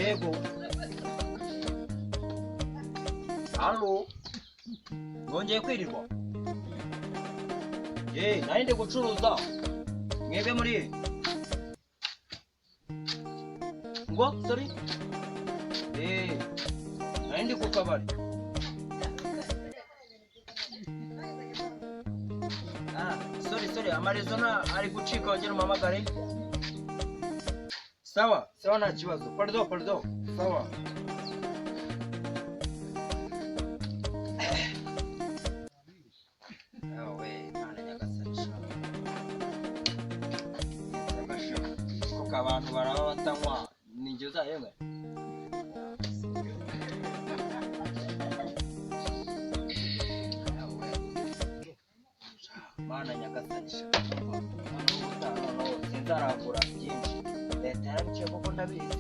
Yego. Halo. Ngongeye kwirirwa. Nari ndi gucuruza. Mwebwe muri ngo sorry. Nari ndi ku kabari. Sorry, amarezo ari gucika wongera umamagare. Sawa, nta kibazo. Pardon. Sawa. Abantu baraba batanywa ninjye uzayemwe. Mana nyagasanisha sinzaragura byinshi leta yarabiciye kuko ndabizi.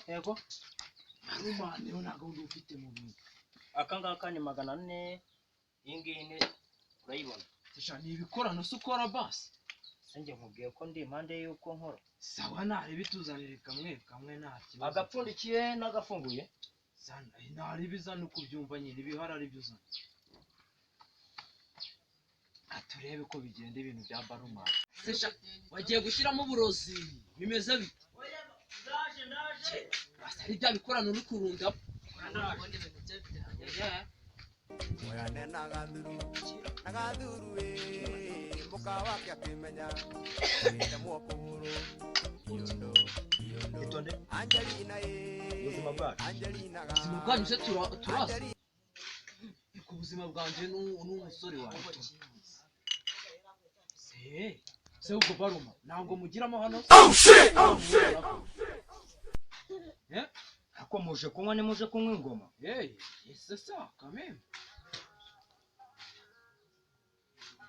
Yego. Arumane unaga ufite mu bintu. Akangaka ni 400. Iyi ni urayibona. Ni ibikorano se ukora basi. Sanjye nkubwiye ko ndi impande y'uko nkora. Sawa nari bituzanire kamwe nta kibazo. Agapfundikiye n'agafunguye. Sana nari bizana kubyumva nyine ibihara ari byo uzana. Aturebe ko bigenda ibintu bya baruma. Sesha wagiye gushiramo uburozi bimeze bite? Ndaje. Basi bya bikorano uri kurunda. Ndaje ibintu bye. Oyane nagaduru mukawa kyakimenya inde mwokuburu yondo itonde Angelina ubuzima bwacu Angelina bwanyu se turasa ku buzima bwanje n'umusore wawe se ubwo baruma ntabwo mugiramo hano. Ako muje kunywa ni muje kunywa ingoma. C'est ça quand même.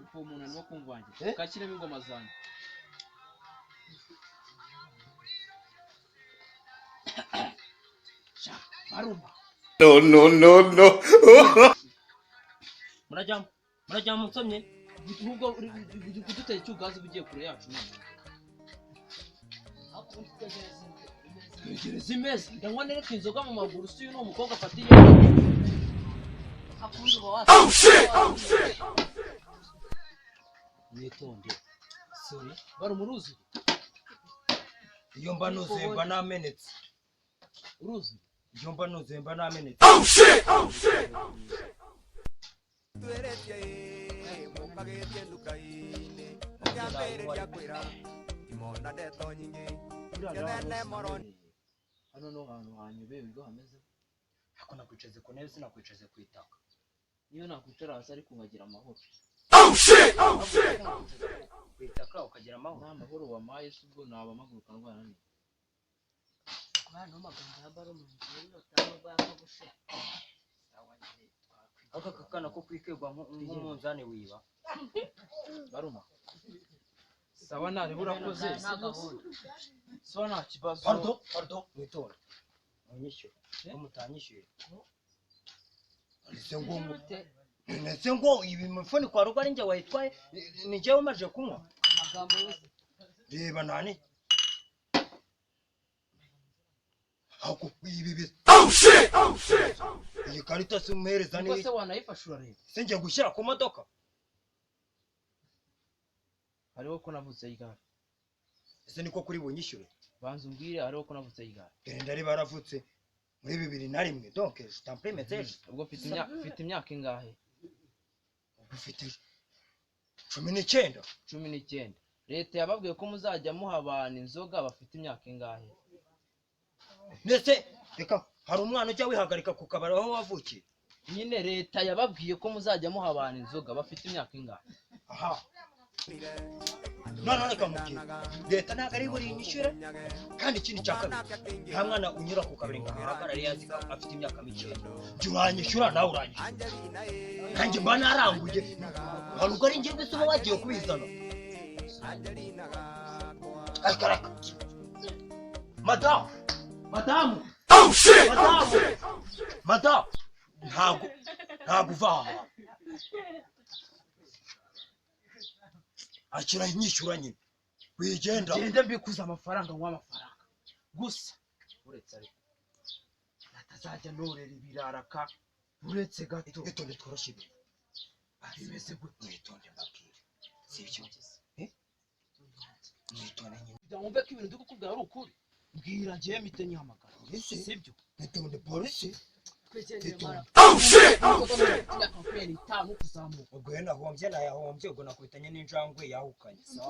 Upo umuntu arimo kumvangira kakiremo ingoma zanjye. Baruma. No. Murajya musomye. Ubwo uri kudutera icyugazi bugiye kure yacu none. Gereza imeze ndanywa nereka inzoga mu maguru si uyu n'umukobwa afatiye akunda uba wasi. Nitonde. Sorry. Bari umuruzi. Iyo mba nuzemba namenetse. Uruzi? Iyo mba nuzemba namenetse. Tueretie mukagete ndukaine. Nyambere ryakwira. Imonda deto nyingi. Yene moroni. Hano no hantu hanyube bigo hameze. Hako nakwicaze ku ntebe sinakwicaze ku itaka. Niyo nakwicara hasi ari kungagira amahoro. Ku itaka ukagira amahoro. Nta mahoro wamaye subwo naba maguruka ndwana ni. Abana b'amagambo ya baruma ngiye notamo baka gushe. Aka kakana ko kwikegwa nk'umunzane wiba. Baruma. Sawa nari burakoze. So nta kibazo. Pardon, mwitora. Unyishyura. Umutanyishyuye. Nese ngo ibi mufoni kwa rugo ari nje wayitwaye ni je umaje kunywa. Amagambo yose. Reba nani? Hako ibi. Iyi karita se umuhereza ni. Ko se wanayifashura rero. Se nje gushyira ku modoka. Hariho ko navutse igare. Ese niko kuri bunyishyure. Banza umbwire hariho ko navutse igare. Genda ari baravutse. muri 2001 donc c'est en plein message. ubwo ufite imyaka ingahe? Ufite 19. 19. Leta yababwiye ko muzajya muha abantu inzoga bafite imyaka ingahe? Ndetse reka hari umwana ujya wihagarika ku kabari aho wavukiye. Nyine leta yababwiye ko muzajya muha abantu inzoga bafite imyaka ingahe? Aha none reka mubwire leta ntabwo ari buri nyishyure kandi ikindi cya kabiri nta mwana unyura ku kabari ngo ahagarare yazi ko afite imyaka mike jya uranyishyura nawe uranyishyura nanjye mba naranguye ntabwo ari njye mbese uba wagiye kubizana akaraka madamu ntabwo uva aha akira nyishyura nyine wigenda genda mbikuza amafaranga nk'amafaranga gusa uretse ariko natazajya norera ibiraraka uretse gato itonde tworoshye ibintu bimeze gute mwitonde mbabwire sibyo mwitonde nyine wumve ko ibintu ndi kukubwira ari ukuri mbwira njyewe mpite nyihamagara sibyo mwitonde polisi ubwo yenda ahombye nayahombye ubwo nakubitanye n'injangwe yahukanye no